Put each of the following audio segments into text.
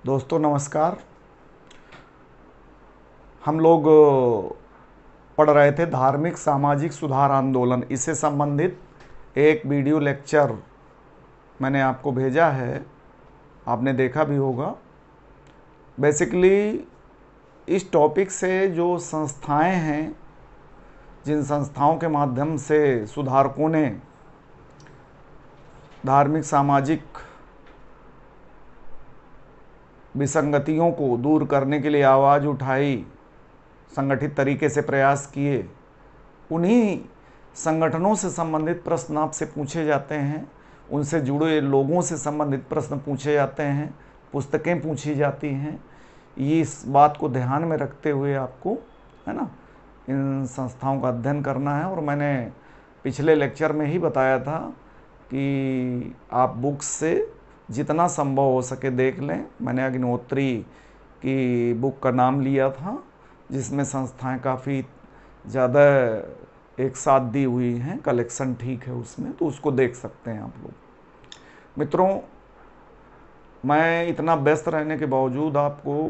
दोस्तों नमस्कार। हम लोग पढ़ रहे थे धार्मिक सामाजिक सुधार आंदोलन, इससे संबंधित एक वीडियो लेक्चर मैंने आपको भेजा है, आपने देखा भी होगा। बेसिकली इस टॉपिक से जो संस्थाएं हैं, जिन संस्थाओं के माध्यम से सुधारकों ने धार्मिक सामाजिक विसंगतियों को दूर करने के लिए आवाज़ उठाई, संगठित तरीके से प्रयास किए, उन्हीं संगठनों से संबंधित प्रश्न आपसे पूछे जाते हैं, उनसे जुड़े लोगों से संबंधित प्रश्न पूछे जाते हैं, पुस्तकें पूछी जाती हैं। ये इस बात को ध्यान में रखते हुए आपको, है ना, इन संस्थाओं का अध्ययन करना है। और मैंने पिछले लेक्चर में ही बताया था कि आप बुक्स से जितना संभव हो सके देख लें। मैंने अग्निहोत्री की बुक का नाम लिया था, जिसमें संस्थाएं काफ़ी ज़्यादा एक साथ दी हुई हैं, कलेक्शन ठीक है उसमें, तो उसको देख सकते हैं आप लोग। मित्रों, मैं इतना व्यस्त रहने के बावजूद आपको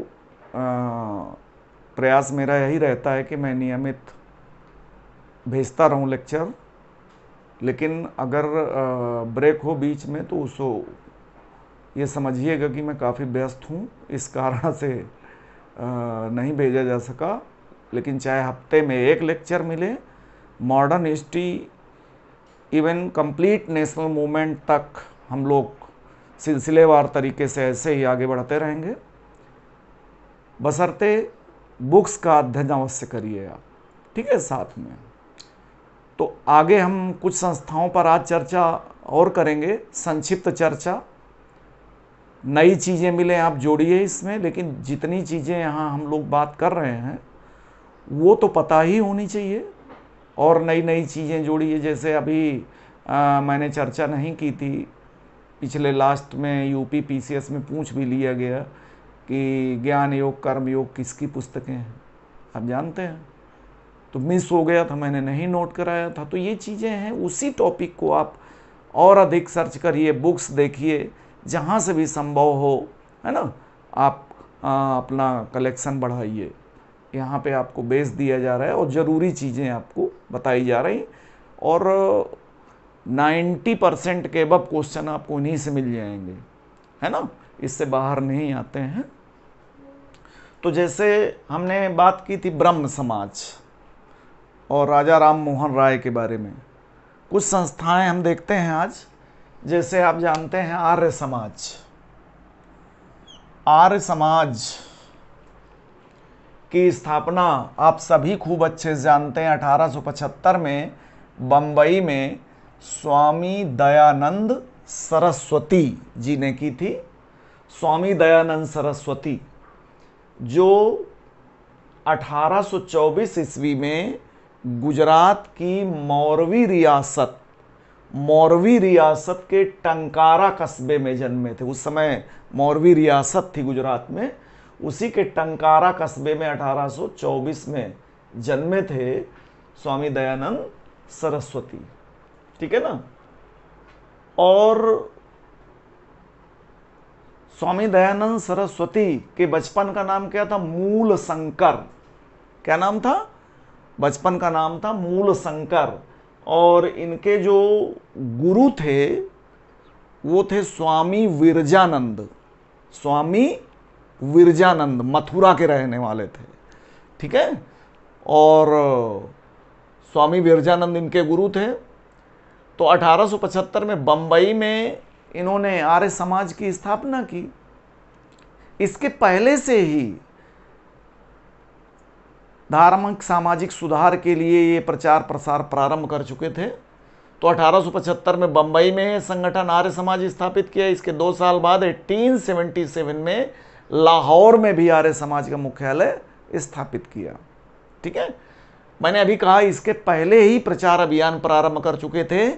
प्रयास मेरा यही रहता है कि मैं नियमित भेजता रहूं लेक्चर, लेकिन अगर ब्रेक हो बीच में तो उसको ये समझिएगा कि मैं काफ़ी व्यस्त हूँ, इस कारण से नहीं भेजा जा सका। लेकिन चाहे हफ्ते में एक लेक्चर मिले, modern history even complete national movement तक हम लोग सिलसिलेवार तरीके से ऐसे ही आगे बढ़ते रहेंगे, बशर्ते बुक्स का अध्ययन अवश्य करिए आप, ठीक है। साथ में तो आगे हम कुछ संस्थाओं पर आज चर्चा और करेंगे, संक्षिप्त चर्चा। नई चीज़ें मिलें आप जोड़िए इसमें, लेकिन जितनी चीज़ें यहाँ हम लोग बात कर रहे हैं वो तो पता ही होनी चाहिए, और नई नई चीज़ें जोड़िए। जैसे अभी मैंने चर्चा नहीं की थी, पिछले लास्ट में यूपी पीसीएस में पूछ भी लिया गया कि ज्ञान योग कर्म योग किसकी पुस्तकें हैं, आप जानते हैं। तो मिस हो गया था, मैंने नहीं नोट कराया था। तो ये चीज़ें हैं, उसी टॉपिक को आप और अधिक सर्च करिए, बुक्स देखिए, जहाँ से भी संभव हो, है ना। आप अपना कलेक्शन बढ़ाइए। यहाँ पे आपको बेस दिया जा रहा है और ज़रूरी चीज़ें आपको बताई जा रही, और 90% के अब क्वेश्चन आपको इन्हीं से मिल जाएंगे, है ना, इससे बाहर नहीं आते हैं। तो जैसे हमने बात की थी ब्रह्म समाज और राजा राम मोहन राय के बारे में, कुछ संस्थाएं हम देखते हैं आज। जैसे आप जानते हैं आर्य समाज। आर्य समाज की स्थापना आप सभी खूब अच्छे से जानते हैं। 1875 में बंबई में स्वामी दयानंद सरस्वती जी ने की थी। स्वामी दयानंद सरस्वती जो 1824 ईस्वी में गुजरात की मौरवी रियासत के टंकारा कस्बे में जन्मे थे। उस समय मौरवी रियासत थी गुजरात में, उसी के टंकारा कस्बे में 1824 में जन्मे थे स्वामी दयानंद सरस्वती, ठीक है ना। और स्वामी दयानंद सरस्वती के बचपन का नाम क्या था? मूल शंकर। क्या नाम था? बचपन का नाम था मूल शंकर। और इनके जो गुरु थे वो थे स्वामी विरजानंद। स्वामी विरजानंद मथुरा के रहने वाले थे, ठीक है। और स्वामी विरजानंद इनके गुरु थे। तो 1875 में बंबई में इन्होंने आर्य समाज की स्थापना की। इसके पहले से ही धार्मिक सामाजिक सुधार के लिए ये प्रचार प्रसार प्रारंभ कर चुके थे। तो 1875 में बंबई में संगठन आर्य समाज स्थापित किया। इसके 2 साल बाद 1877 में लाहौर में भी आर्य समाज का मुख्यालय स्थापित किया, ठीक है। मैंने अभी कहा इसके पहले ही प्रचार अभियान प्रारंभ कर चुके थे।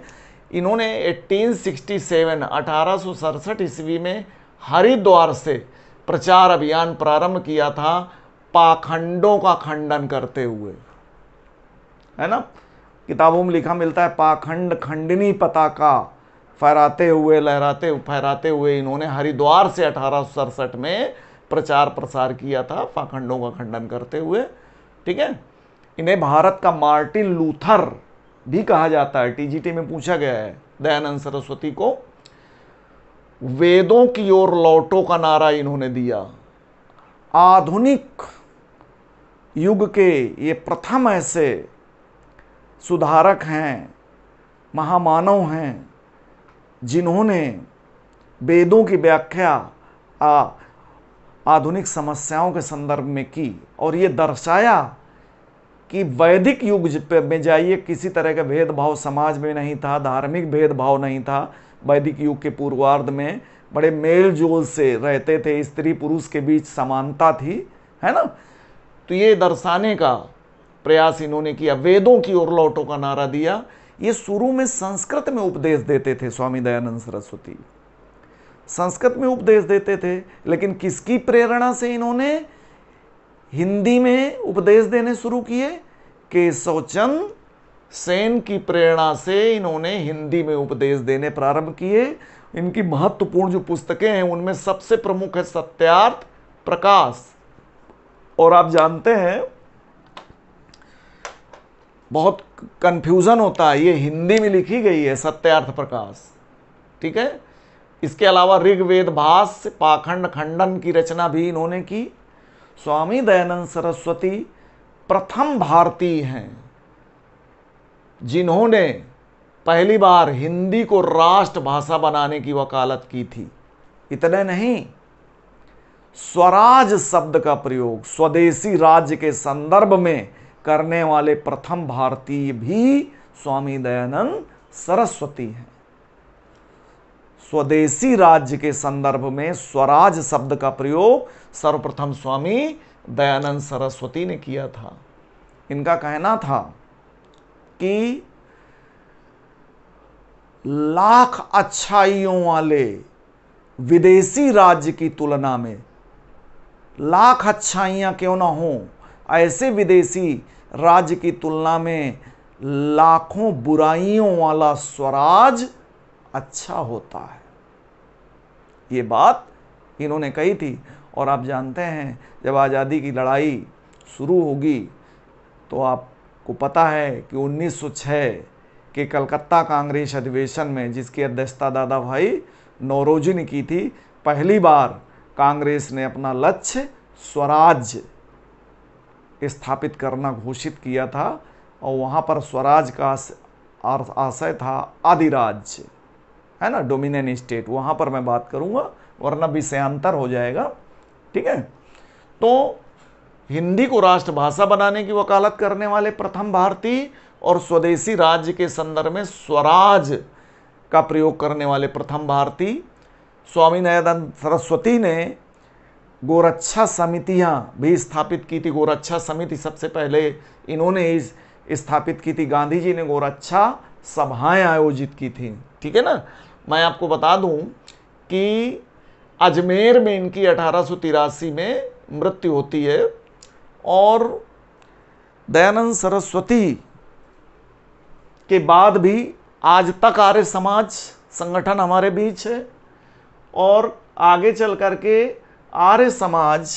इन्होंने 1867 ईस्वी में हरिद्वार से प्रचार अभियान प्रारंभ किया था, पाखंडों का खंडन करते हुए, है ना। किताबों में लिखा मिलता है पाखंड खंडनी पताका फहराते हुए इन्होंने हरिद्वार से 1867 में प्रचार प्रसार किया था, पाखंडों का खंडन करते हुए। ठीक है, इन्हें भारत का मार्टिन लूथर भी कहा जाता है। टीजीटी में पूछा गया है दयानंद सरस्वती को। वेदों की ओर लौटो का नारा इन्होंने दिया। आधुनिक युग के ये प्रथम ऐसे सुधारक हैं, महामानव हैं, जिन्होंने वेदों की व्याख्या आधुनिक समस्याओं के संदर्भ में की और ये दर्शाया कि वैदिक युग में जाइए, किसी तरह का भेदभाव समाज में नहीं था, धार्मिक भेदभाव नहीं था। वैदिक युग के पूर्वार्ध में बड़े मेल जोल से रहते थे, स्त्री पुरुष के बीच समानता थी, है ना। तो ये दर्शाने का प्रयास इन्होंने किया। वेदों की ओर लौटो का नारा दिया। ये शुरू में संस्कृत में उपदेश देते थे स्वामी दयानंद सरस्वती, संस्कृत में उपदेश देते थे, लेकिन किसकी प्रेरणा से इन्होंने हिंदी में उपदेश देने शुरू किए? केशवचंद सेन की प्रेरणा से इन्होंने हिंदी में उपदेश देने प्रारंभ किए। इनकी महत्वपूर्ण जो पुस्तकें हैं उनमें सबसे प्रमुख है सत्यार्थ प्रकाश। और आप जानते हैं बहुत कंफ्यूजन होता है, ये हिंदी में लिखी गई है सत्यार्थ प्रकाश। ठीक है, इसके अलावा ऋग्वेद भाष्य, पाखंड खंडन की रचना भी इन्होंने की। स्वामी दयानंद सरस्वती प्रथम भारतीय हैं जिन्होंने पहली बार हिंदी को राष्ट्रभाषा बनाने की वकालत की थी। इतने नहीं, स्वराज शब्द का प्रयोग स्वदेशी राज्य के संदर्भ में करने वाले प्रथम भारतीय भी स्वामी दयानंद सरस्वती हैं। स्वदेशी राज्य के संदर्भ में स्वराज शब्द का प्रयोग सर्वप्रथम स्वामी दयानंद सरस्वती ने किया था। इनका कहना था कि लाख अच्छाइयों वाले विदेशी राज्य की तुलना में, लाख अच्छाइयां क्यों ना हो, ऐसे विदेशी राज्य की तुलना में लाखों बुराइयों वाला स्वराज अच्छा होता है। ये बात इन्होंने कही थी। और आप जानते हैं जब आज़ादी की लड़ाई शुरू होगी तो आपको पता है कि 1906 के कलकत्ता कांग्रेस अधिवेशन में, जिसकी अध्यक्षता दादा भाई नौरोजी ने की थी, पहली बार कांग्रेस ने अपना लक्ष्य स्वराज स्थापित करना घोषित किया था। और वहाँ पर स्वराज का आशय था अधिराज्य, है ना, डोमिनियन स्टेट। वहाँ पर मैं बात करूँगा वरना विषयांतर हो जाएगा। ठीक है, तो हिंदी को राष्ट्रभाषा बनाने की वकालत करने वाले प्रथम भारतीय और स्वदेशी राज्य के संदर्भ में स्वराज का प्रयोग करने वाले प्रथम भारतीय। स्वामी दयानंद सरस्वती ने गोरक्षा समितियां भी स्थापित की थी। गोरक्षा समिति सबसे पहले इन्होंने स्थापित की थी। गांधी जी ने गोरक्षा सभाएं आयोजित की थी। ठीक है ना। मैं आपको बता दूं कि अजमेर में इनकी 1883 में मृत्यु होती है। और दयानंद सरस्वती के बाद भी आज तक आर्य समाज संगठन हमारे बीच है। और आगे चल करके आर्य समाज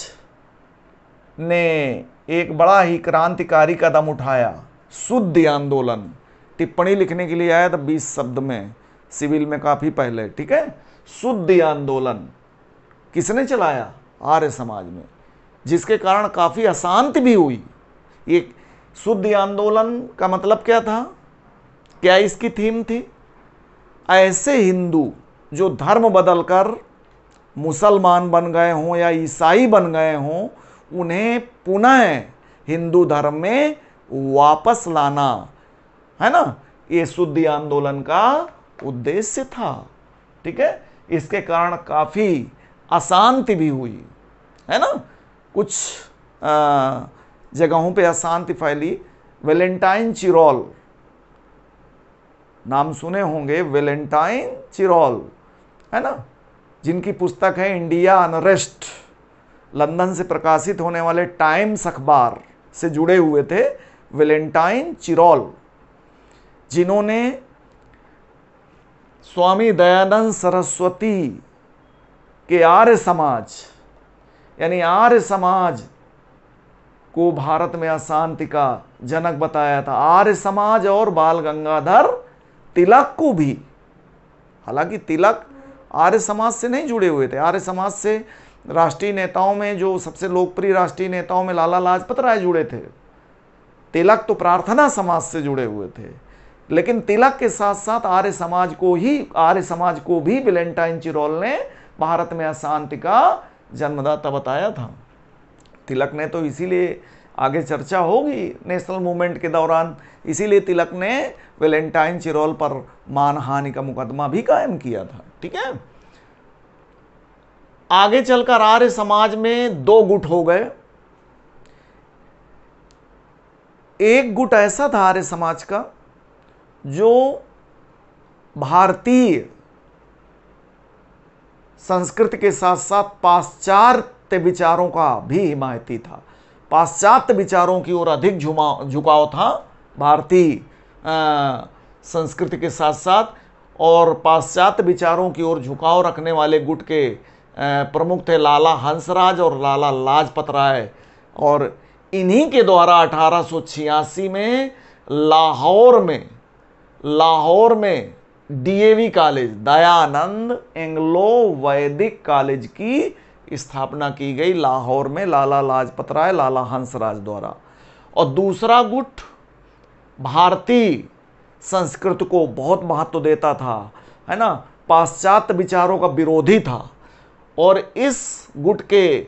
ने एक बड़ा ही क्रांतिकारी कदम उठाया, शुद्ध आंदोलन। टिप्पणी लिखने के लिए आया था 20 शब्द में, सिविल में काफ़ी पहले। ठीक है, शुद्ध आंदोलन किसने चलाया? आर्य समाज में, जिसके कारण काफ़ी अशांति भी हुई। ये शुद्ध आंदोलन का मतलब क्या था? क्या इसकी थीम थी? ऐसे हिंदू जो धर्म बदलकर मुसलमान बन गए हों या ईसाई बन गए हों, उन्हें पुनः हिंदू धर्म में वापस लाना, है ना, ये शुद्ध आंदोलन का उद्देश्य था। ठीक है, इसके कारण काफ़ी अशांति भी हुई, है ना। कुछ जगहों पे अशांति फैली। वैलेंटाइन चिरोल, नाम सुने होंगे, वैलेंटाइन चिरोल, है ना, जिनकी पुस्तक है इंडिया अनरेस्ट, लंदन से प्रकाशित होने वाले टाइम्स अखबार से जुड़े हुए थे। वैलेंटाइन चिरोल, जिन्होंने स्वामी दयानंद सरस्वती के आर्य समाज, यानी आर्य समाज को भारत में अशांति का जनक बताया था। आर्य समाज और बाल गंगाधर तिलक को भी, हालांकि तिलक आर्य समाज से नहीं जुड़े हुए थे। आर्य समाज से राष्ट्रीय नेताओं में, जो सबसे लोकप्रिय राष्ट्रीय नेताओं में लाला लाजपत राय जुड़े थे। तिलक तो प्रार्थना समाज से जुड़े हुए थे, लेकिन तिलक के साथ साथ आर्य समाज को भी वैलेंटाइन चिरोल ने भारत में अशांति का जन्मदाता बताया था। तिलक ने तो इसीलिए, आगे चर्चा होगी नेशनल मूवमेंट के दौरान, इसीलिए तिलक ने वैलेंटाइन चिरोल पर मानहानि का मुकदमा भी कायम किया था। ठीक है, आगे चलकर आर्य समाज में दो गुट हो गए। एक गुट ऐसा था आर्य समाज का जो भारतीय संस्कृति के साथ साथ पाश्चात्य विचारों का भी हिमायती था। पाश्चात्य विचारों की ओर अधिक झुकाव था भारतीय संस्कृति के साथ साथ, और पाश्चात्य विचारों की ओर झुकाव रखने वाले गुट के प्रमुख थे लाला हंसराज और लाला लाजपत राय। और इन्हीं के द्वारा 1886 में लाहौर में डीएवी कॉलेज, दयानंद एंग्लो वैदिक कॉलेज की स्थापना की गई लाहौर में लाला लाजपत राय, लाला हंसराज द्वारा। और दूसरा गुट भारतीय संस्कृति को बहुत महत्व देता था, है ना, पाश्चात्य विचारों का विरोधी था। और इस गुट के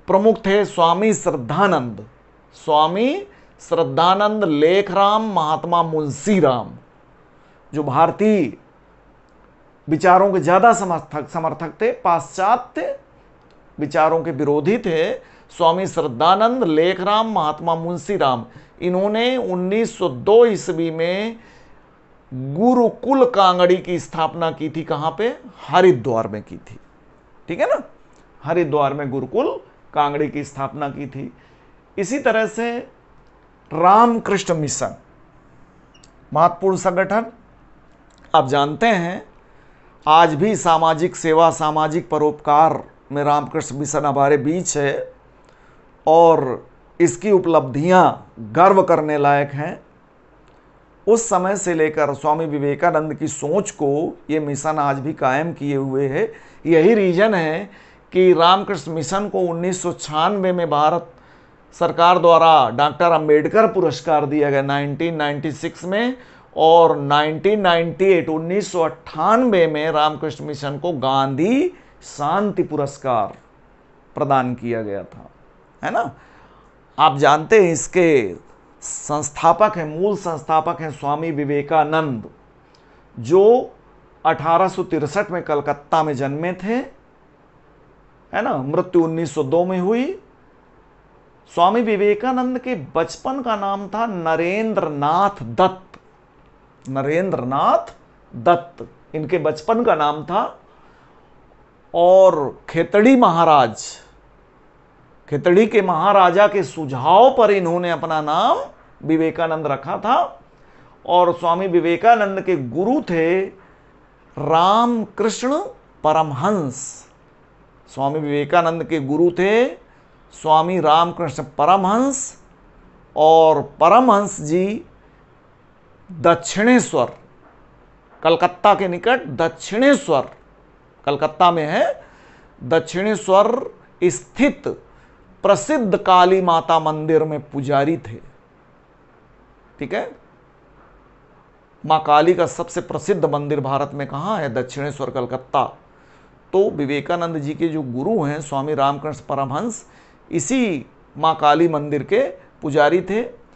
प्रमुख थे स्वामी श्रद्धानंद लेखराम महात्मा मुंशीराम, जो भारतीय विचारों के ज्यादा समर्थक थे, पाश्चात्य विचारों के विरोधी थे। स्वामी श्रद्धानंद लेखराम महात्मा मुंशीराम, इन्होंने 1902 ईस्वी में गुरुकुल कांगड़ी की स्थापना की थी। कहां पे? हरिद्वार में की थी। ठीक है ना, हरिद्वार में गुरुकुल कांगड़ी की स्थापना की थी। इसी तरह से रामकृष्ण मिशन, महत्वपूर्ण संगठन, आप जानते हैं आज भी सामाजिक सेवा, सामाजिक परोपकार में रामकृष्ण मिशन हमारे बीच है, और इसकी उपलब्धियां गर्व करने लायक हैं। उस समय से लेकर स्वामी विवेकानंद की सोच को ये मिशन आज भी कायम किए हुए है। यही रीजन है कि रामकृष्ण मिशन को 1996 में भारत सरकार द्वारा डॉक्टर अंबेडकर पुरस्कार दिया गया 1996 में, और 1998 में रामकृष्ण मिशन को गांधी शांति पुरस्कार प्रदान किया गया था, है ना। आप जानते हैं इसके संस्थापक हैं, मूल संस्थापक हैं स्वामी विवेकानंद, जो 1863 में कलकत्ता में जन्मे थे, है ना, मृत्यु 1902 में हुई। स्वामी विवेकानंद के बचपन का नाम था नरेंद्रनाथ दत्त, इनके बचपन का नाम था। और खेतड़ी के महाराजा के सुझाव पर इन्होंने अपना नाम विवेकानंद रखा था। और स्वामी विवेकानंद के गुरु थे रामकृष्ण परमहंस। स्वामी विवेकानंद के गुरु थे स्वामी रामकृष्ण परमहंस, और परमहंस जी दक्षिणेश्वर, कलकत्ता के निकट दक्षिणेश्वर, कलकत्ता में है, दक्षिणेश्वर स्थित प्रसिद्ध काली माता मंदिर में पुजारी थे। ठीक है, मां काली का सबसे प्रसिद्ध मंदिर भारत में कहां है? दक्षिणेश्वर, कलकत्ता। तो विवेकानंद जी के जो गुरु हैं स्वामी रामकृष्ण परमहंस, इसी मां काली मंदिर के पुजारी थे।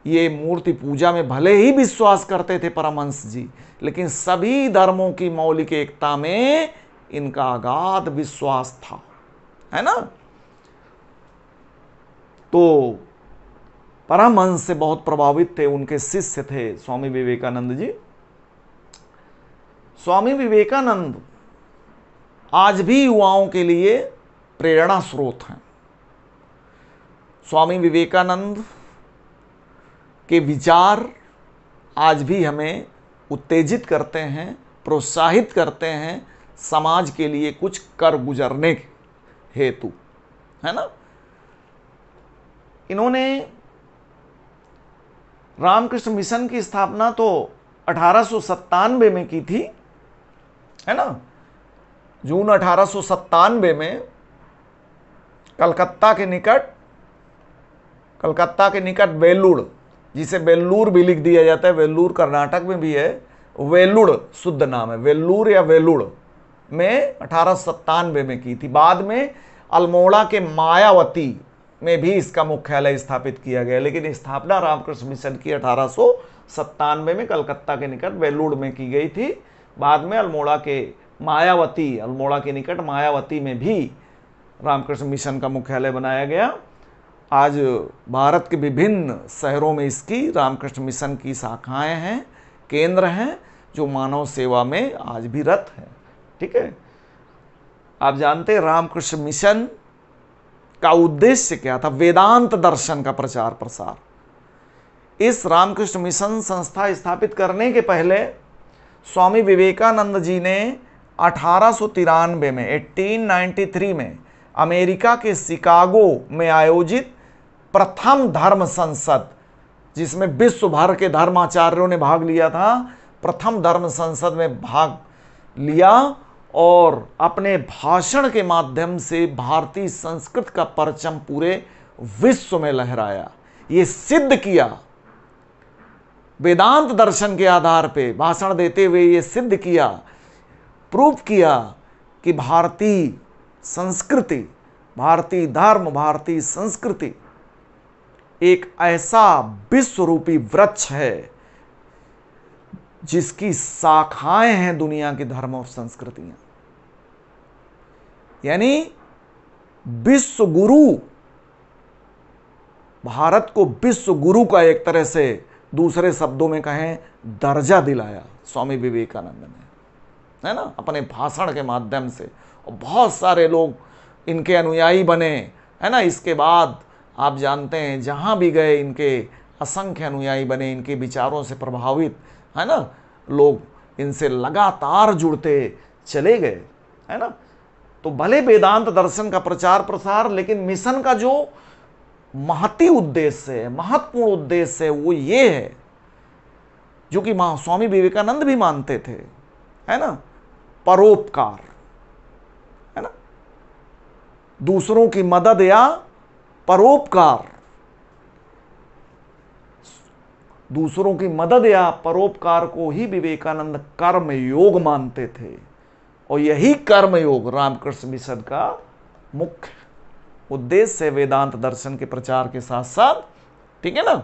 ये मूर्ति पूजा में भले ही विश्वास करते थे परमहंस जी, लेकिन सभी धर्मों की मौलिक एकता में इनका अगाध विश्वास था, है ना। तो परमहंस से बहुत प्रभावित थे, उनके शिष्य थे स्वामी विवेकानंद जी। स्वामी विवेकानंद आज भी युवाओं के लिए प्रेरणा स्रोत हैं। स्वामी विवेकानंद के विचार आज भी हमें उत्तेजित करते हैं, प्रोत्साहित करते हैं समाज के लिए कुछ कर गुजरने के हेतु, है ना। इन्होंने रामकृष्ण मिशन की स्थापना तो 1897 में की थी, है ना। जून 1897 में कलकत्ता के निकट वेल्लूर, जिसे वेल्लूर भी लिख दिया जाता है, वेल्लूर कर्नाटक में भी है, वेल्लूर शुद्ध नाम है, वेल्लूर या वेलुड़ में 1897 में की थी। बाद में अल्मोड़ा के मायावती में भी इसका मुख्यालय स्थापित किया गया, लेकिन स्थापना रामकृष्ण मिशन की 1897 में कलकत्ता के निकट वेल्लूर में की गई थी। बाद में अल्मोड़ा के निकट मायावती में भी रामकृष्ण मिशन का मुख्यालय बनाया गया। आज भारत के विभिन्न शहरों में इसकी रामकृष्ण मिशन की शाखाएं हैं, केंद्र हैं, जो मानव सेवा में आज भी रत है। ठीक है, आप जानते हैं रामकृष्ण मिशन का उद्देश्य क्या था? वेदांत दर्शन का प्रचार प्रसार। इस रामकृष्ण मिशन संस्था स्थापित करने के पहले स्वामी विवेकानंद जी ने 1893 में अमेरिका के शिकागो में आयोजित प्रथम धर्म संसद, जिसमें विश्व भर के धर्माचार्यों ने भाग लिया था, प्रथम धर्म संसद में भाग लिया और अपने भाषण के माध्यम से भारतीय संस्कृत का परचम पूरे विश्व में लहराया। ये सिद्ध किया, वेदांत दर्शन के आधार पे भाषण देते हुए ये सिद्ध किया, प्रूफ किया कि भारतीय संस्कृति, भारतीय धर्म, भारतीय संस्कृति एक ऐसा विश्व रूपी वृक्ष है जिसकी शाखाएं हैं दुनिया की धर्म और संस्कृतियां। यानी विश्व गुरु, भारत को विश्व गुरु का एक तरह से, दूसरे शब्दों में कहें, दर्जा दिलाया स्वामी विवेकानंद ने, है ना, अपने भाषण के माध्यम से। और बहुत सारे लोग इनके अनुयायी बने, है ना। इसके बाद आप जानते हैं जहां भी गए इनके असंख्य अनुयायी बने, इनके विचारों से प्रभावित, है ना, लोग इनसे लगातार जुड़ते चले गए, है ना। तो भले वेदांत दर्शन का प्रचार प्रसार, लेकिन मिशन का जो महती उद्देश्य है, महत्वपूर्ण उद्देश्य है, वो ये है जो कि स्वामी विवेकानंद भी मानते थे, है ना, परोपकार, है ना, दूसरों की मदद या परोपकार, दूसरों की मदद या परोपकार को ही विवेकानंद कर्म योग मानते थे। और यही कर्म योग रामकृष्ण मिशन का मुख्य उद्देश्य है वेदांत दर्शन के प्रचार के साथ साथ। ठीक है ना।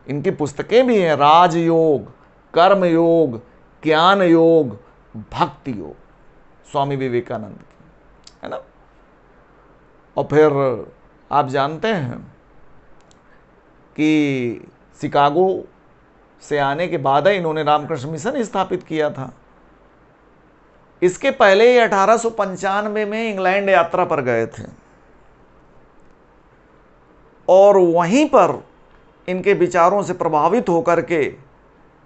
इनकी पुस्तकें भी हैं, राजयोग, कर्म योग, ज्ञान योग, भक्ति योग, स्वामी विवेकानंद की, है ना। और फिर आप जानते हैं कि शिकागो से आने के बाद ही इन्होंने रामकृष्ण मिशन स्थापित किया था। इसके पहले 1895 में इंग्लैंड यात्रा पर गए थे और वहीं पर इनके विचारों से प्रभावित होकर के,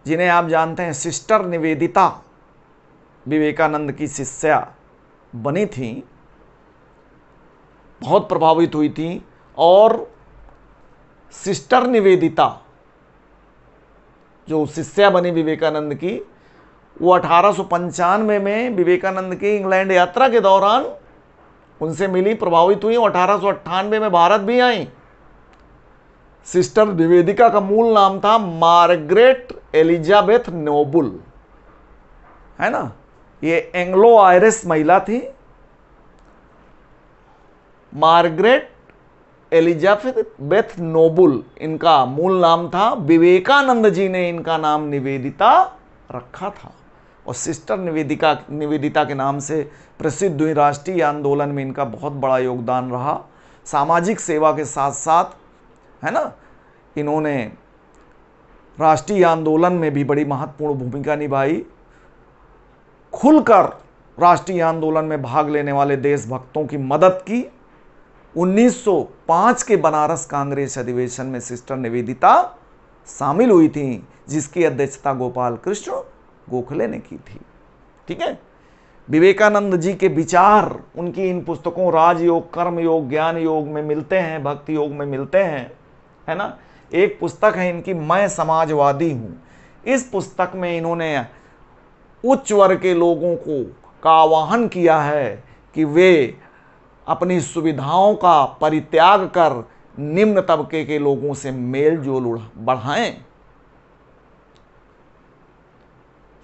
जिन्हें आप जानते हैं सिस्टर निवेदिता विवेकानंद की शिष्या बनी थी, बहुत प्रभावित हुई थी। और सिस्टर निवेदिता जो शिष्या बनी विवेकानंद की, वो 1895 में विवेकानंद की इंग्लैंड यात्रा के दौरान उनसे मिली, प्रभावित हुई और 1898 में भारत भी आई। सिस्टर निवेदिका का मूल नाम था मार्गरेट एलिजाबेथ नोबुल, है ना। ये एंग्लो आयरिश महिला थी, मार्गरेट एलिजाबेथ नोबुल इनका मूल नाम था। विवेकानंद जी ने इनका नाम निवेदिता रखा था और सिस्टर निवेदिता के नाम से प्रसिद्ध हुई। राष्ट्रीय आंदोलन में इनका बहुत बड़ा योगदान रहा। सामाजिक सेवा के साथ साथ, है ना, इन्होंने राष्ट्रीय आंदोलन में भी बड़ी महत्वपूर्ण भूमिका निभाई। खुलकर राष्ट्रीय आंदोलन में भाग लेने वाले देशभक्तों की मदद की। 1905 के बनारस कांग्रेस अधिवेशन में सिस्टर निवेदिता शामिल हुई थी, जिसकी अध्यक्षता गोपाल कृष्ण गोखले ने की थी। ठीक है, विवेकानंद जी के विचार उनकी इन पुस्तकों राजयोग, कर्म योग, ज्ञान योग में मिलते हैं, भक्ति योग में मिलते हैं, है ना। एक पुस्तक है इनकी, मैं समाजवादी हूं। इस पुस्तक में इन्होंने उच्च वर्ग के लोगों को का आह्वान किया है कि वे अपनी सुविधाओं का परित्याग कर निम्न तबके के लोगों से मेल जोल बढ़ाएं।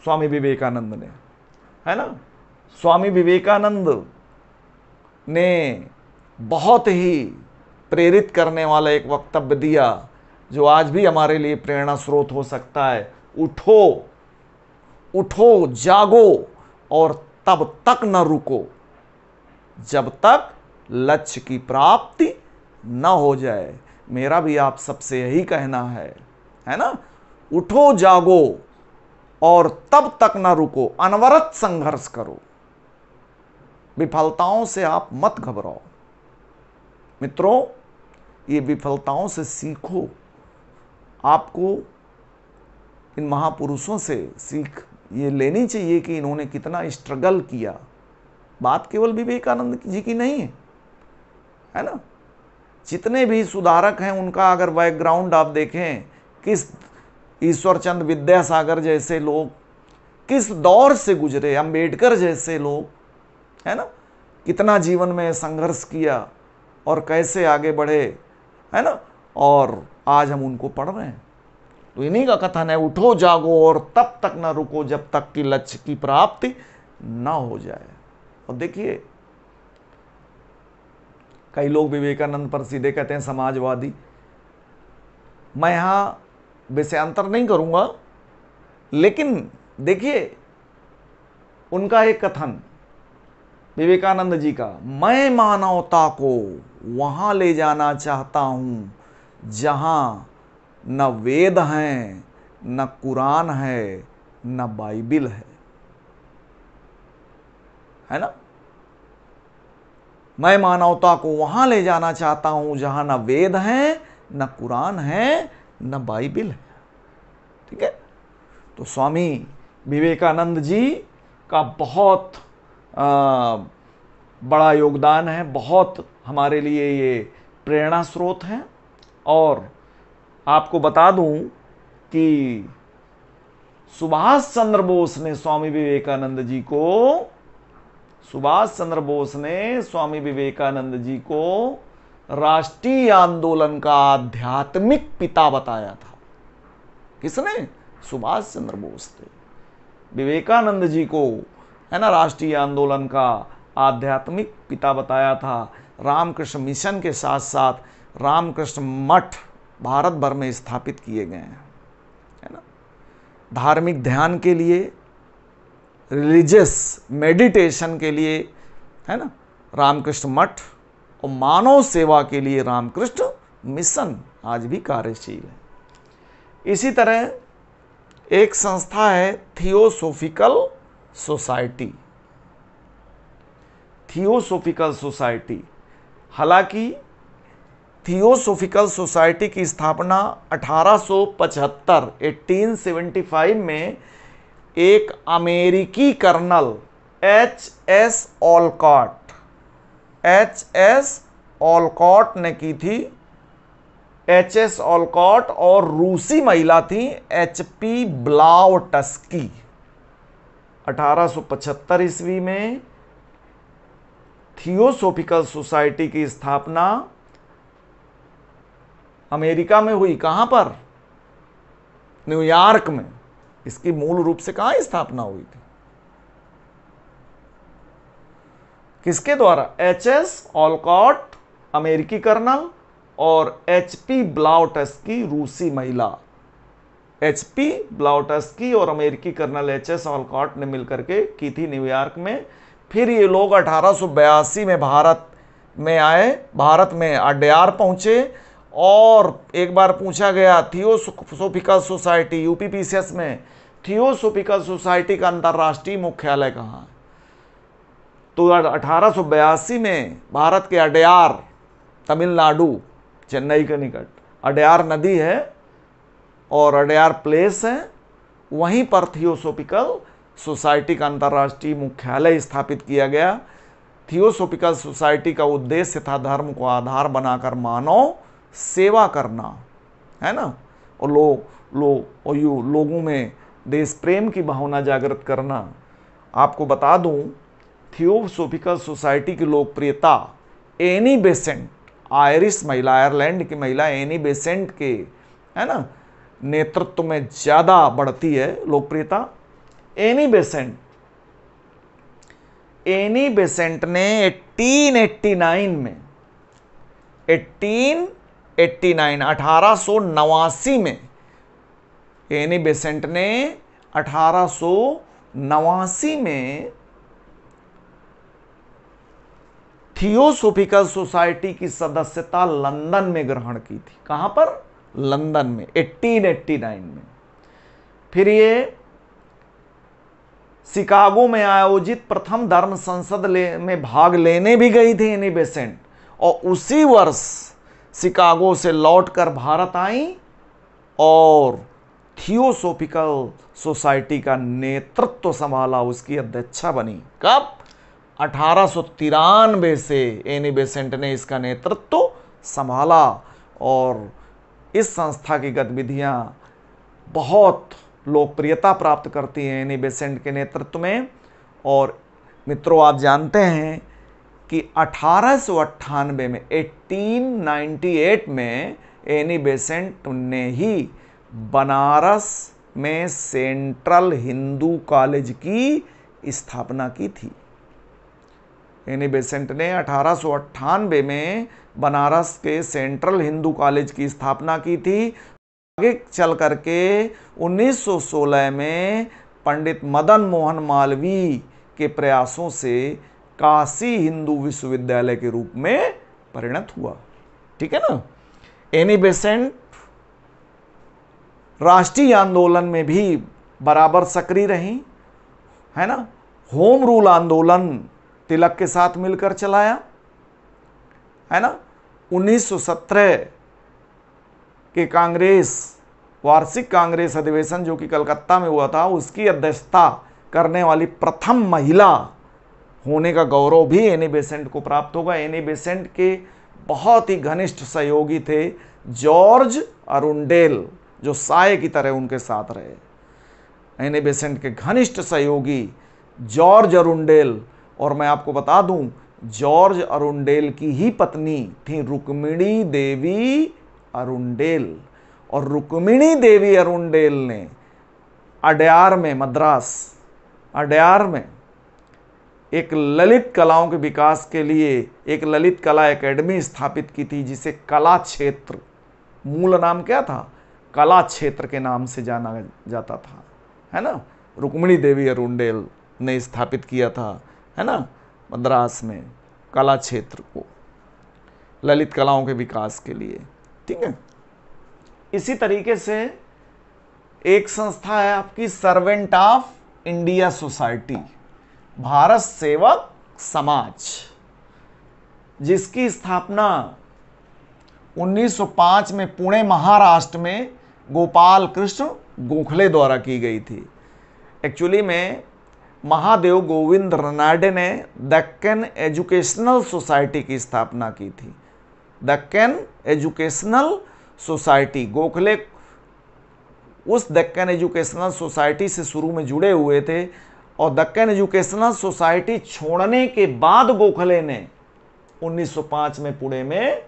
स्वामी विवेकानंद ने, है ना, स्वामी विवेकानंद ने बहुत ही प्रेरित करने वाला एक वक्तव्य दिया जो आज भी हमारे लिए प्रेरणा स्रोत हो सकता है। उठो, उठो, जागो और तब तक न रुको जब तक लक्ष्य की प्राप्ति न हो जाए। मेरा भी आप सबसे यही कहना है ना। उठो, जागो और तब तक न रुको, अनवरत संघर्ष करो। विफलताओं से आप मत घबराओ मित्रों, ये विफलताओं से सीखो। आपको इन महापुरुषों से सीख ये लेनी चाहिए कि इन्होंने कितना स्ट्रगल किया। बात केवल विवेकानंद जी की नहीं है ना। जितने भी सुधारक हैं उनका अगर बैकग्राउंड आप देखें, किस ईश्वरचंद विद्यासागर जैसे लोग किस दौर से गुजरे, अंबेडकर जैसे लोग, है ना, कितना जीवन में संघर्ष किया और कैसे आगे बढ़े, है ना, और आज हम उनको पढ़ रहे हैं। तो इन्हीं का कथन है, उठो, जागो और तब तक ना रुको जब तक कि लक्ष्य की प्राप्ति ना हो जाए। और देखिए, कई लोग विवेकानंद पर सीधे कहते हैं समाजवादी। मैं यहां विषयांतर नहीं करूंगा, लेकिन देखिए उनका एक कथन विवेकानंद जी का, मैं मानवता को वहां ले जाना चाहता हूं जहां न वेद हैं, न कुरान है, न बाइबिल है ना। मैं मानवता को वहां ले जाना चाहता हूं जहां न वेद हैं, न कुरान है, न बाइबिल है। ठीक है, तो स्वामी विवेकानंद जी का बहुत बड़ा योगदान है, बहुत हमारे लिए ये प्रेरणा स्रोत है। और आपको बता दूं कि सुभाष चंद्र बोस ने स्वामी विवेकानंद जी को राष्ट्रीय आंदोलन का आध्यात्मिक पिता बताया था। किसने? सुभाष चंद्र बोस ने विवेकानंद जी को, है ना, राष्ट्रीय आंदोलन का आध्यात्मिक पिता बताया था। रामकृष्ण मिशन के साथ साथ रामकृष्ण मठ भारत भर में स्थापित किए गए हैं, है ना। धार्मिक ध्यान के लिए, रिलीजियस मेडिटेशन के लिए, है ना, रामकृष्ण मठ, और मानव सेवा के लिए रामकृष्ण मिशन आज भी कार्यशील है। इसी तरह एक संस्था है थियोसोफिकल सोसाइटी। थियोसोफिकल सोसाइटी, हालांकि थियोसोफिकल सोसाइटी की स्थापना 1875 में एक अमेरिकी कर्नल H.S. ऑलकॉट ने की थी। H.S. ऑलकॉट और रूसी महिला थी H.P. ब्लावटस्की। 1875 ईस्वी में थियोसोफिकल सोसाइटी की स्थापना अमेरिका में हुई। कहां पर? न्यूयॉर्क में। इसकी मूल रूप से कहां स्थापना हुई थी? किसके द्वारा? H.S. ऑलकॉट अमेरिकी कर्नल और H.P. ब्लावटस्की रूसी महिला। H.P. ब्लावटस्की और अमेरिकी कर्नल H.S. ऑलकॉट ने मिलकर के की थी न्यूयॉर्क में। फिर ये लोग 1882 में भारत में आए, भारत में अड्यार पहुंचे, और एक बार पूछा गया थियोसोफिकल सोसाइटी, यूपीपीसीएस में, थियोसोफिकल सोसाइटी का अंतर्राष्ट्रीय मुख्यालय कहाँ है? तो 1882 में भारत के अड्यार, तमिलनाडु, चेन्नई के निकट अड्यार नदी है और अड्यार प्लेस है, वहीं पर थियोसोफिकल सोसाइटी का अंतर्राष्ट्रीय मुख्यालय स्थापित किया गया। थियोसोफिकल सोसाइटी का उद्देश्य था धर्म को आधार बनाकर मानव सेवा करना, है ना, और लोगों में देश प्रेम की भावना जागृत करना। आपको बता दूं, थियोसोफिकल सोसाइटी की लोकप्रियता एनी बेसेंट, आयरिश महिला, आयरलैंड की महिला एनी बेसेंट के, है ना, नेतृत्व में ज़्यादा बढ़ती है लोकप्रियता। एनी बेसेंट ने 1889 में एनी बेसेंट ने 1889 में थियोसोफिकल सोसाइटी की सदस्यता लंदन में ग्रहण की थी। कहां पर? लंदन में 1889 में। फिर ये शिकागो में आयोजित प्रथम धर्म संसद में भाग लेने भी गई थी एनी बेसेंट, और उसी वर्ष शिकागो से लौटकर भारत आई और थियोसोफिकल सोसाइटी का नेतृत्व संभाला, उसकी अध्यक्षा बनी। कब? 1893 से एनी बेसेंट ने इसका नेतृत्व संभाला, और इस संस्था की गतिविधियां बहुत लोकप्रियता प्राप्त करती हैं एनी बेसेंट के नेतृत्व में। और मित्रों, आप जानते हैं कि 1898 में 1898 में एनी बेसेंट ने ही बनारस में सेंट्रल हिंदू कॉलेज की स्थापना की थी। एनी बेसेंट ने 1898 में बनारस के सेंट्रल हिंदू कॉलेज की स्थापना की थी। आगे चल करके 1916 में पंडित मदन मोहन मालवीय के प्रयासों से काशी हिंदू विश्वविद्यालय के रूप में परिणत हुआ। ठीक है ना। एनी बेसेंट राष्ट्रीय आंदोलन में भी बराबर सक्रिय रही, है ना। होम रूल आंदोलन तिलक के साथ मिलकर चलाया, है ना। 1917 के वार्षिक कांग्रेस अधिवेशन जो कि कलकत्ता में हुआ था, उसकी अध्यक्षता करने वाली प्रथम महिला होने का गौरव भी एनी बेसेंट को प्राप्त होगा। एनी बेसेंट के बहुत ही घनिष्ठ सहयोगी थे जॉर्ज अरुंडेल, जो साये की तरह उनके साथ रहे। एनी बेसेंट के घनिष्ठ सहयोगी जॉर्ज अरुंडेल, और मैं आपको बता दूं, जॉर्ज अरुंडेल की ही पत्नी थी रुक्मिणी देवी अरुंडेल, और रुक्मिणी देवी अरुंडेल ने अड्यार में, मद्रास अड्यार में एक ललित कलाओं के विकास के लिए एक ललित कला एकेडमी स्थापित की थी, जिसे कला क्षेत्र, मूल नाम क्या था? कला क्षेत्र के नाम से जाना जाता था, है ना। रुक्मिणी देवी अरुंडेल ने स्थापित किया था, है ना, मद्रास में कला क्षेत्र को ललित कलाओं के विकास के लिए। ठीक है। इसी तरीके से एक संस्था है आपकी servant of India society, Bharat सेवक समाज, जिसकी स्थापना 1905 में पुणे महाराष्ट्र में गोपाल कृष्ण गोखले द्वारा की गई थी। एक्चुअली में महादेव गोविंद रनाडे ने दक्कन एजुकेशनल सोसाइटी की स्थापना की थी। दक्कन एजुकेशनल सोसाइटी, गोखले उस दक्कन एजुकेशनल सोसाइटी से शुरू में जुड़े हुए थे, और दक्कन एजुकेशनल सोसाइटी छोड़ने के बाद गोखले ने 1905 में पुणे में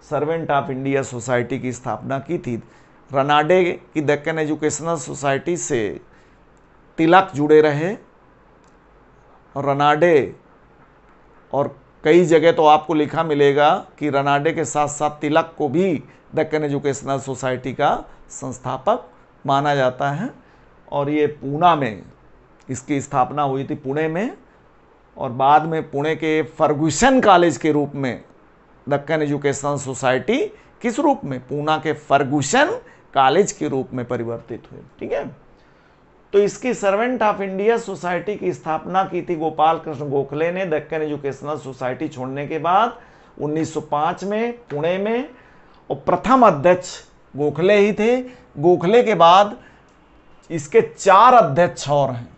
सर्वेंट ऑफ इंडिया सोसाइटी की स्थापना की थी। रनाडे की दक्कन एजुकेशनल सोसाइटी से तिलक जुड़े रहे, रनाडे, और कई जगह तो आपको लिखा मिलेगा कि रनाडे के साथ साथ तिलक को भी दक्कन एजुकेशनल सोसाइटी का संस्थापक माना जाता है। और ये पूना में इसकी स्थापना हुई थी, पुणे में, और बाद में पुणे के फर्गुसन कॉलेज के रूप में दक्कन एजुकेशनल सोसाइटी किस रूप में? पूना के फर्गुसन कॉलेज के रूप में परिवर्तित हुए। ठीक है। तो इसकी सर्वेंट ऑफ इंडिया सोसाइटी की स्थापना की थी गोपाल कृष्ण गोखले ने दक्कन एजुकेशनल सोसाइटी छोड़ने के बाद 1905 में पुणे में, और प्रथम अध्यक्ष गोखले ही थे। गोखले के बाद इसके 4 अध्यक्ष और हैं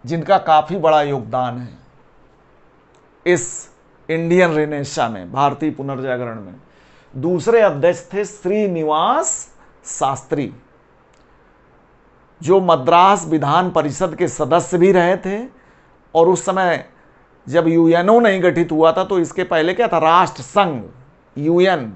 जिनका काफी बड़ा योगदान है इस इंडियन रेनेसां में, भारतीय पुनर्जागरण में। दूसरे अध्यक्ष थे श्रीनिवास शास्त्री, जो मद्रास विधान परिषद के सदस्य भी रहे थे। और उस समय जब यूएनओ नहीं गठित हुआ था तो इसके पहले क्या था, राष्ट्र संघ, यूएन।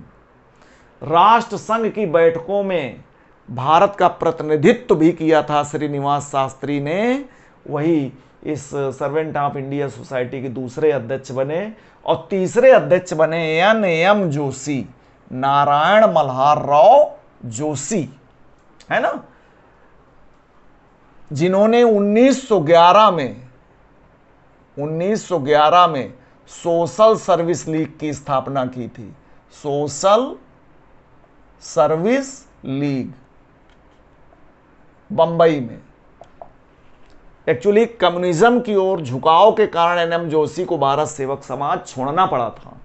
राष्ट्र संघ की बैठकों में भारत का प्रतिनिधित्व भी किया था श्रीनिवास शास्त्री ने। वही इस सर्वेंट ऑफ इंडिया सोसाइटी के दूसरे अध्यक्ष बने। और तीसरे अध्यक्ष बने NM जोशी, नारायण मल्हार राव जोशी, है ना, जिन्होंने 1911 में सोशल सर्विस लीग की स्थापना की थी। सोशल सर्विस लीग बंबई में। एक्चुअली कम्युनिज्म की ओर झुकाव के कारण NM जोशी को भारत सेवक समाज छोड़ना पड़ा था,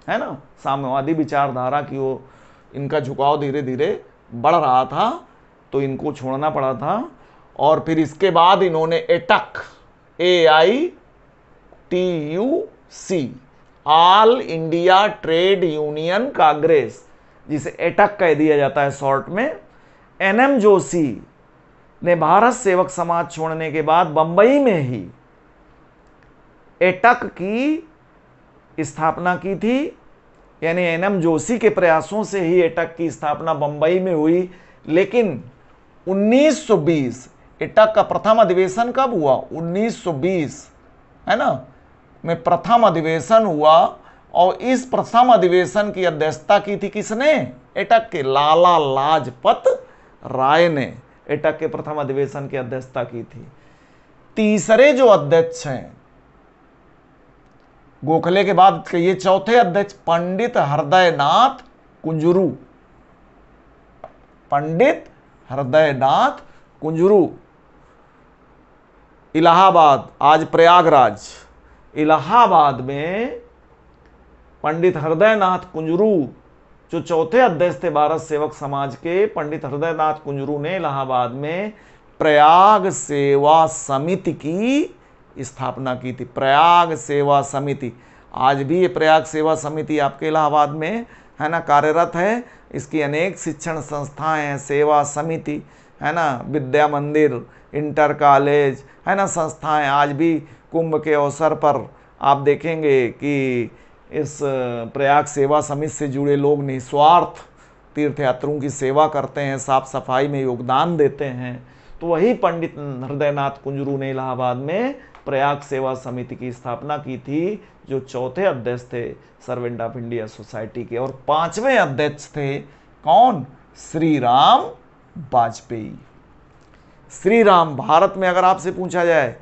है ना। साम्यवादी विचारधारा की ओर इनका झुकाव धीरे धीरे बढ़ रहा था तो इनको छोड़ना पड़ा था। और फिर इसके बाद इन्होंने AITUC, AITUC, all India trade union Congress, जिसे एटक कह दिया जाता है शॉर्ट में, NM जोशी ने भारत सेवक समाज छोड़ने के बाद बंबई में ही एटक की स्थापना की थी। यानी NM जोशी के प्रयासों से ही एटक की स्थापना बंबई में हुई। लेकिन 1920 एटक का प्रथम अधिवेशन कब हुआ, 1920, है ना, में प्रथम अधिवेशन हुआ। और इस प्रथम अधिवेशन की अध्यक्षता की थी किसने, एटक के लाला लाजपत राय ने एटक के प्रथम अधिवेशन की अध्यक्षता की थी। तीसरे जो अध्यक्ष हैं गोखले के बाद के, ये चौथे अध्यक्ष पंडित हृदयनाथ कुंजरू, पंडित हृदयनाथ कुंजरू, इलाहाबाद, आज प्रयागराज, इलाहाबाद में पंडित हृदयनाथ कुंजरू जो चौथे अध्यक्ष थे भारत सेवक समाज के, पंडित हृदयनाथ कुंजरू ने इलाहाबाद में प्रयाग सेवा समिति की स्थापना की थी। प्रयाग सेवा समिति, आज भी ये प्रयाग सेवा समिति आपके इलाहाबाद में, है ना, कार्यरत है। इसकी अनेक शिक्षण संस्थाएं हैं, सेवा समिति, है ना, विद्या मंदिर, इंटर कॉलेज, है ना, संस्थाएं आज भी कुंभ के अवसर पर आप देखेंगे कि इस प्रयाग सेवा समिति से जुड़े लोग निस्वार्थ तीर्थयात्रियों की सेवा करते हैं, साफ सफाई में योगदान देते हैं। तो वही पंडित हृदयनाथ कुंजरू ने इलाहाबाद में प्रयाग सेवा समिति की स्थापना की थी, जो चौथे अध्यक्ष थे सर्वेंट ऑफ इंडिया सोसाइटी के। और पांचवें अध्यक्ष थे कौन, श्री राम वाजपेयी। श्री राम, भारत में अगर आपसे पूछा जाए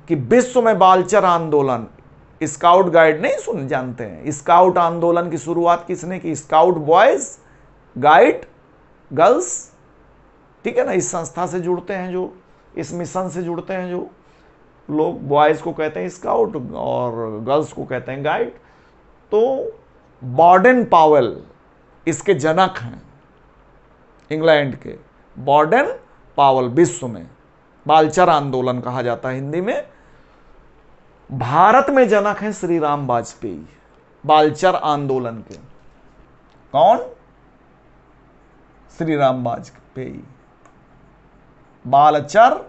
कि विश्व में बालचर आंदोलन, स्काउट गाइड नहीं सुन जानते हैं, स्काउट आंदोलन की शुरुआत किसने की, स्काउट बॉयज गाइड गर्ल्स, ठीक है ना, इस संस्था से जुड़ते हैं जो, इस मिशन से जुड़ते हैं जो लोग, बॉयज को कहते हैं स्काउट और गर्ल्स को कहते हैं गाइड। तो बॉर्डन पावेल इसके जनक हैं, इंग्लैंड के बॉर्डन पावेल, विश्व में बालचर आंदोलन कहा जाता है हिंदी में। भारत में जनक हैं श्री राम वाजपेयी, बालचर आंदोलन के। कौन, श्री राम वाजपेयी बालचर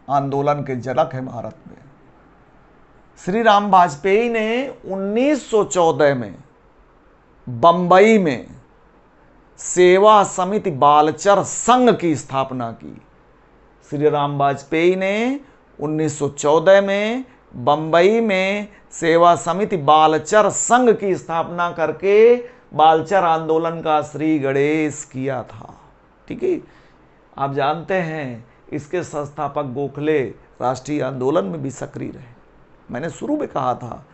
आंदोलन के जनक हैं भारत में। श्री राम वाजपेयी ने 1914 में बंबई में सेवा समिति बालचर संघ की स्थापना की। श्री राम वाजपेयी ने 1914 में बंबई में सेवा समिति बालचर संघ की स्थापना करके बालचर आंदोलन का श्री गणेश किया था। ठीक है, आप जानते हैं इसके संस्थापक गोखले राष्ट्रीय आंदोलन में भी सक्रिय रहे। मैंने शुरू में कहा था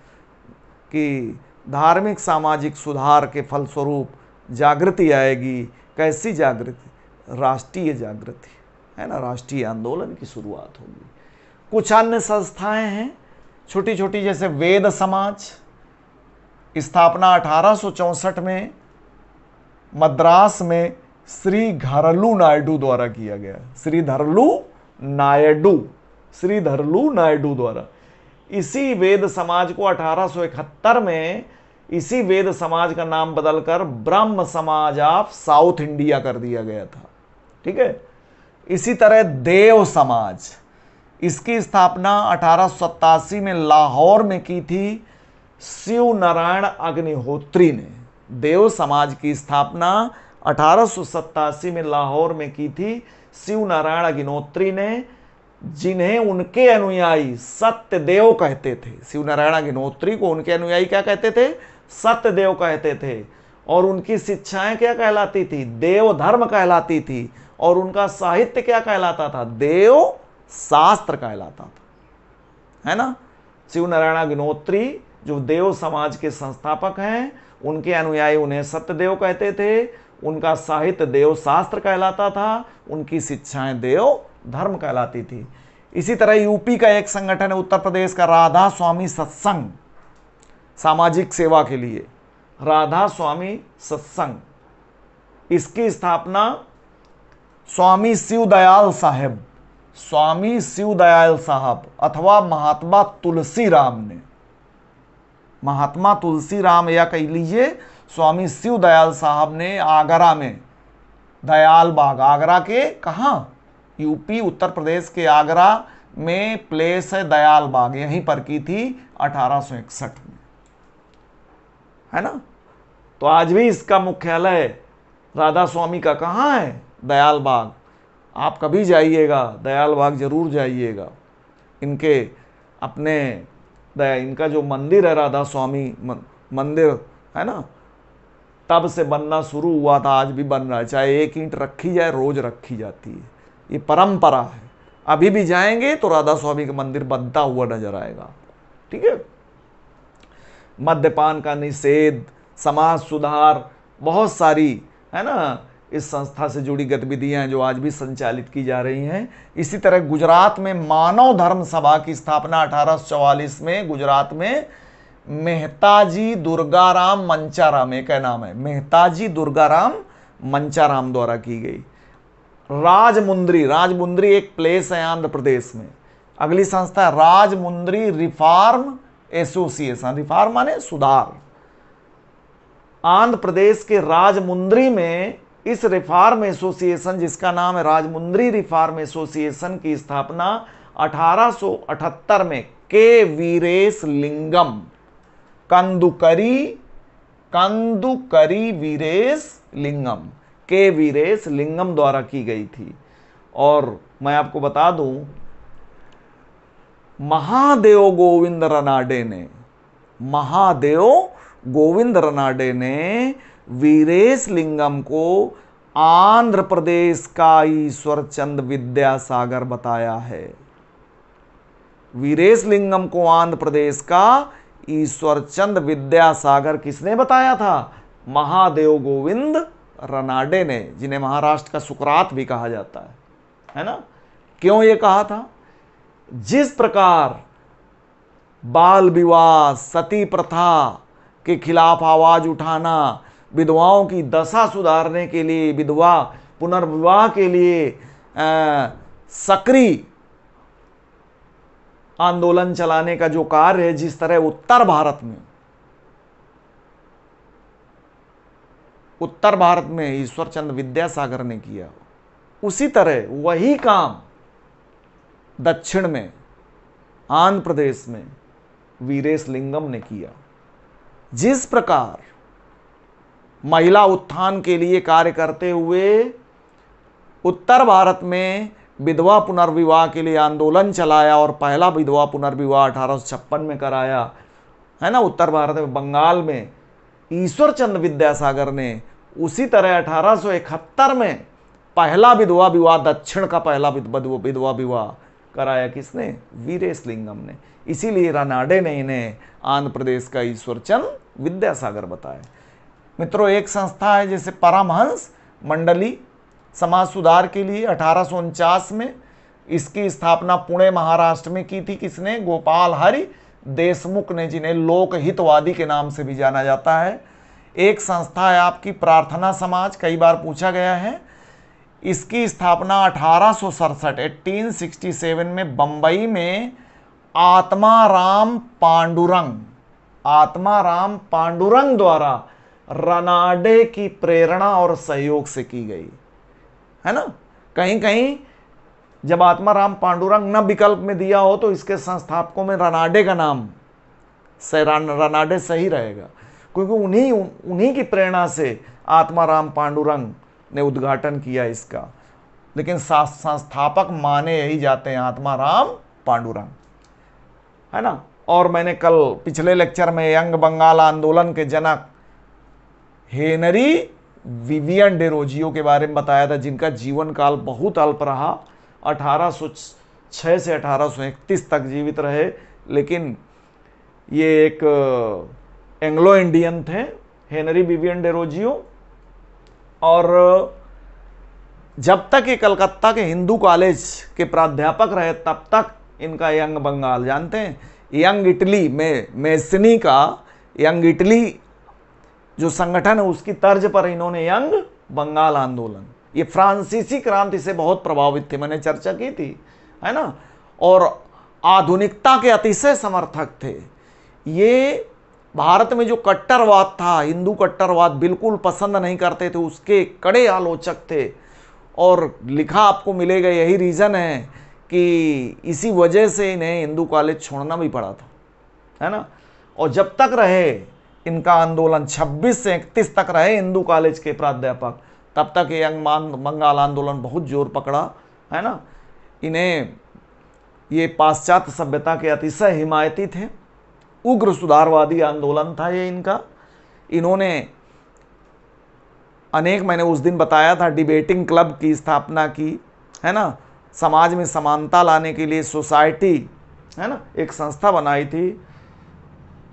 कि धार्मिक सामाजिक सुधार के फलस्वरूप जागृति आएगी। कैसी जागृति, राष्ट्रीय जागृति, है ना, राष्ट्रीय आंदोलन की शुरुआत होगी। कुछ अन्य संस्थाएं हैं छोटी छोटी, जैसे वेद समाज, स्थापना 1864 में मद्रास में श्रीधरलू नायडू द्वारा किया गया। श्रीधरलू नायडू द्वारा। इसी वेद समाज को 1871 में इसी वेद समाज का नाम बदलकर ब्रह्म समाज ऑफ साउथ इंडिया कर दिया गया था। ठीक है। इसी तरह देव समाज, इसकी स्थापना 1887 में लाहौर में की थी शिव नारायण अग्निहोत्री ने। देव समाज की स्थापना 1887 में लाहौर में की थी शिव नारायण अग्निहोत्री ने, जिन्हें उनके अनुयायी सत्यदेव कहते थे। शिव नारायण अग्निहोत्री को उनके अनुयायी क्या कहते थे? सत्यदेव कहते थे। और उनकी शिक्षाएं क्या कहलाती थी? देव धर्म कहलाती थी। और उनका साहित्य क्या कहलाता था? देव शास्त्र कहलाता था, है ना। शिव नारायण अग्निहोत्री जो देव समाज के संस्थापक हैं, उनके अनुयायी उन्हें सत्यदेव कहते थे। उनका साहित्य देव शास्त्र कहलाता था। उनकी शिक्षाएं देव धर्म कहलाती थी। इसी तरह यूपी का एक संगठन है उत्तर प्रदेश का राधा स्वामी सत्संग, सामाजिक सेवा के लिए। राधा स्वामी सत्संग, इसकी स्थापना स्वामी शिवदयाल साहब अथवा महात्मा तुलसी राम ने। महात्मा तुलसी राम या कह लीजिए स्वामी शिवदयाल साहब ने आगरा में, दयाल बाग, आगरा के कहाँ? यूपी उत्तर प्रदेश के आगरा में प्लेस है दयाल बाग, यहीं पर की थी 1861 में, है ना। तो आज भी इसका मुख्यालय राधा स्वामी का कहाँ है? दयाल बाग। आप कभी जाइएगा दयाल बाग जरूर जाइएगा। इनके अपने इनका जो मंदिर है राधा स्वामी मंदिर, है ना, तब से बनना शुरू हुआ था, आज भी बन रहा है। चाहे एक ईंट रखी जाए, रोज रखी जाती है, ये परंपरा है। अभी भी जाएंगे तो राधा स्वामी का मंदिर बनता हुआ नजर आएगा। ठीक है। मद्यपान का निषेध, समाज सुधार, बहुत सारी, है ना, इस संस्था से जुड़ी गतिविधियां हैं जो आज भी संचालित की जा रही हैं। इसी तरह गुजरात में मानव धर्म सभा की स्थापना 1844 में गुजरात में मेहताजी दुर्गाराम मंचाराम, एक नाम है मेहताजी दुर्गाराम मंचाराम द्वारा की गई। राजमुंद्री एक प्लेस है आंध्र प्रदेश में। अगली संस्था है राजमुंद्री रिफॉर्म एसोसिएशन। रिफॉर्म माने सुधार। आंध्र प्रदेश के राजमुंद्री में इस रिफॉर्म एसोसिएशन, जिसका नाम है राजमुंद्री रिफॉर्म एसोसिएशन, की स्थापना 1878 में के वीरेश लिंगम, कंदुकरी वीरेश लिंगम, के वीरेश लिंगम द्वारा की गई थी। और मैं आपको बता दूं, महादेव गोविंद रनाडे ने वीरेश लिंगम को आंध्र प्रदेश का ईश्वर चंद विद्यासागर बताया है। वीरेश लिंगम को आंध्र प्रदेश का ईश्वर चंद विद्यासागर किसने बताया था? महादेव गोविंद रनाडे ने, जिन्हें महाराष्ट्र का सुकरात भी कहा जाता है ना। क्यों ये कहा था? जिस प्रकार बाल विवाह, सती प्रथा के खिलाफ आवाज उठाना, विधवाओं की दशा सुधारने के लिए, विधवा पुनर्विवाह के लिए सक्रिय आंदोलन चलाने का जो कार्य है, जिस तरह उत्तर भारत में ईश्वर चंद विद्यासागर ने किया, उसी तरह वही काम दक्षिण में आंध्र प्रदेश में वीरेश लिंगम ने किया। जिस प्रकार महिला उत्थान के लिए कार्य करते हुए उत्तर भारत में विधवा पुनर्विवाह के लिए आंदोलन चलाया और पहला विधवा पुनर्विवाह 1856 में कराया, है ना, उत्तर भारत में, बंगाल में ईश्वर चंद विद्यासागर ने। उसी तरह 1871 में पहला विधवा विवाह, दक्षिण का पहला विधवा विवाह कराया किसने? वीरेश लिंगम ने। इसीलिए रनाडे ने इन्हें आंध्र प्रदेश का ईश्वर चंद विद्यासागर बताया। मित्रों, एक संस्था है जैसे परमहंस मंडली समाज सुधार के लिए, 1849 में इसकी स्थापना पुणे महाराष्ट्र में की थी। किसने? गोपाल हरि देशमुख ने, जिन्हें लोक हितवादी के नाम से भी जाना जाता है। एक संस्था है आपकी प्रार्थना समाज, कई बार पूछा गया है। इसकी स्थापना 1867 में बंबई में आत्माराम पांडुरंग द्वारा रनाडे की प्रेरणा और सहयोग से की गई है ना। कहीं कहीं जब आत्माराम पांडुरंग न विकल्प में दिया हो तो इसके संस्थापकों में रनाडे का नाम रनाडे सही रहेगा, क्योंकि उन्हीं की प्रेरणा से आत्माराम पांडुरंग ने उद्घाटन किया इसका। लेकिन संस्थापक माने यही जाते हैं आत्माराम पांडुरंग, है ना। और मैंने कल पिछले लेक्चर में यंग बंगाल आंदोलन के जनक हेनरी विवियन डेरोजियो के बारे में बताया था, जिनका जीवन काल बहुत अल्प रहा, 1806 से 1831 तक जीवित रहे। लेकिन ये एक एंग्लो इंडियन थे, हेनरी विवियन डेरोजियो। और जब तक ये कलकत्ता के हिंदू कॉलेज के प्राध्यापक रहे तब तक इनका यंग बंगाल, जानते हैं यंग इटली में मेसनी का यंग इटली जो संगठन है उसकी तर्ज पर इन्होंने यंग बंगाल आंदोलन, ये फ्रांसीसी क्रांति से बहुत प्रभावित थे, मैंने चर्चा की थी, है ना। और आधुनिकता के अतिशय समर्थक थे। ये भारत में जो कट्टरवाद था, हिंदू कट्टरवाद बिल्कुल पसंद नहीं करते थे, उसके कड़े आलोचक थे। और लिखा आपको मिलेगा, यही रीज़न है कि इसी वजह से इन्हें हिंदू कॉलेज छोड़ना भी पड़ा था, है ना। और जब तक रहे इनका आंदोलन, 26 से 31 तक रहे हिंदू कॉलेज के प्राध्यापक, तब तक ये यंग बंगाल आंदोलन बहुत जोर पकड़ा, है ना। इन्हें ये पाश्चात्य सभ्यता के अतिशय हिमायती थे, उग्र सुधारवादी आंदोलन था ये इनका। इन्होंने अनेक, मैंने उस दिन बताया था, डिबेटिंग क्लब की स्थापना की, है ना। समाज में समानता लाने के लिए सोसाइटी, है ना, एक संस्था बनाई थी,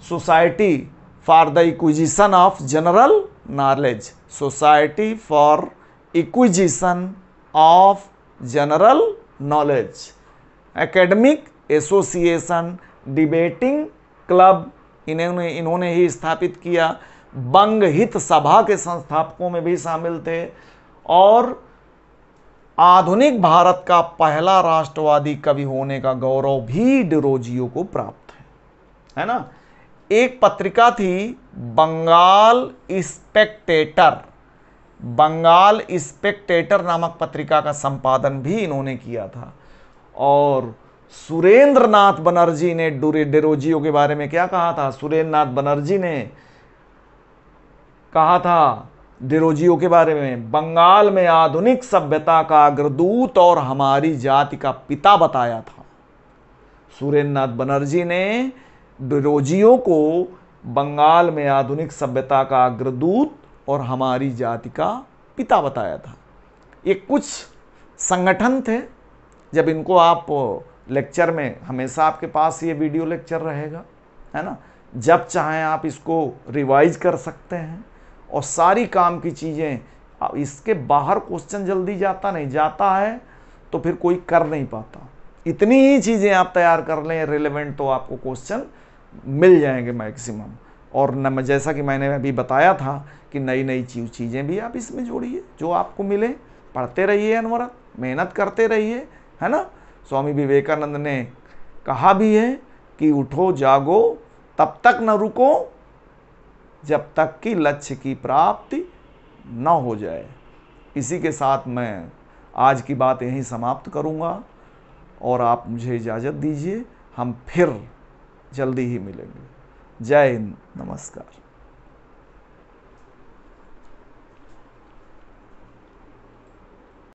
society for the acquisition of general knowledge, society for acquisition of general knowledge, academic association, debating club इन्होंने ही स्थापित किया। बंग हित सभा के संस्थापकों में भी शामिल थे। और आधुनिक भारत का पहला राष्ट्रवादी कवि होने का गौरव भी डेरोजियो को प्राप्त है ना। एक पत्रिका थी बंगाल स्पेक्टेटर नामक पत्रिका का संपादन भी इन्होंने किया था। और सुरेंद्र नाथ बनर्जी ने डेरोजियो के बारे में क्या कहा था? सुरेंद्र नाथ बनर्जी ने कहा था डेरोजियो के बारे में, बंगाल में आधुनिक सभ्यता का अग्रदूत और हमारी जाति का पिता बताया था। सुरेंद्र नाथ बनर्जी ने डेरोजियो को बंगाल में आधुनिक सभ्यता का अग्रदूत और हमारी जाति का पिता बताया था। ये कुछ संगठन थे। जब इनको आप लेक्चर में, हमेशा आपके पास ये वीडियो लेक्चर रहेगा, है ना, जब चाहें आप इसको रिवाइज कर सकते हैं। और सारी काम की चीज़ें, इसके बाहर क्वेश्चन जल्दी जाता नहीं, जाता है तो फिर कोई कर नहीं पाता। इतनी ही चीज़ें आप तैयार कर लें रिलेवेंट, तो आपको क्वेश्चन मिल जाएंगे मैक्सिमम। और न, जैसा कि मैंने अभी बताया था कि नई नई चीज़ें भी आप इसमें जोड़िए, जो आपको मिले। पढ़ते रहिए अनवरत, मेहनत करते रहिए, है ना। स्वामी विवेकानंद ने कहा भी है कि उठो जागो तब तक न रुको जब तक कि लक्ष्य की प्राप्ति न हो जाए। इसी के साथ मैं आज की बात यहीं समाप्त करूंगा और आप मुझे इजाज़त दीजिए। हम फिर जल्दी ही मिलेंगे। जय हिंद, नमस्कार।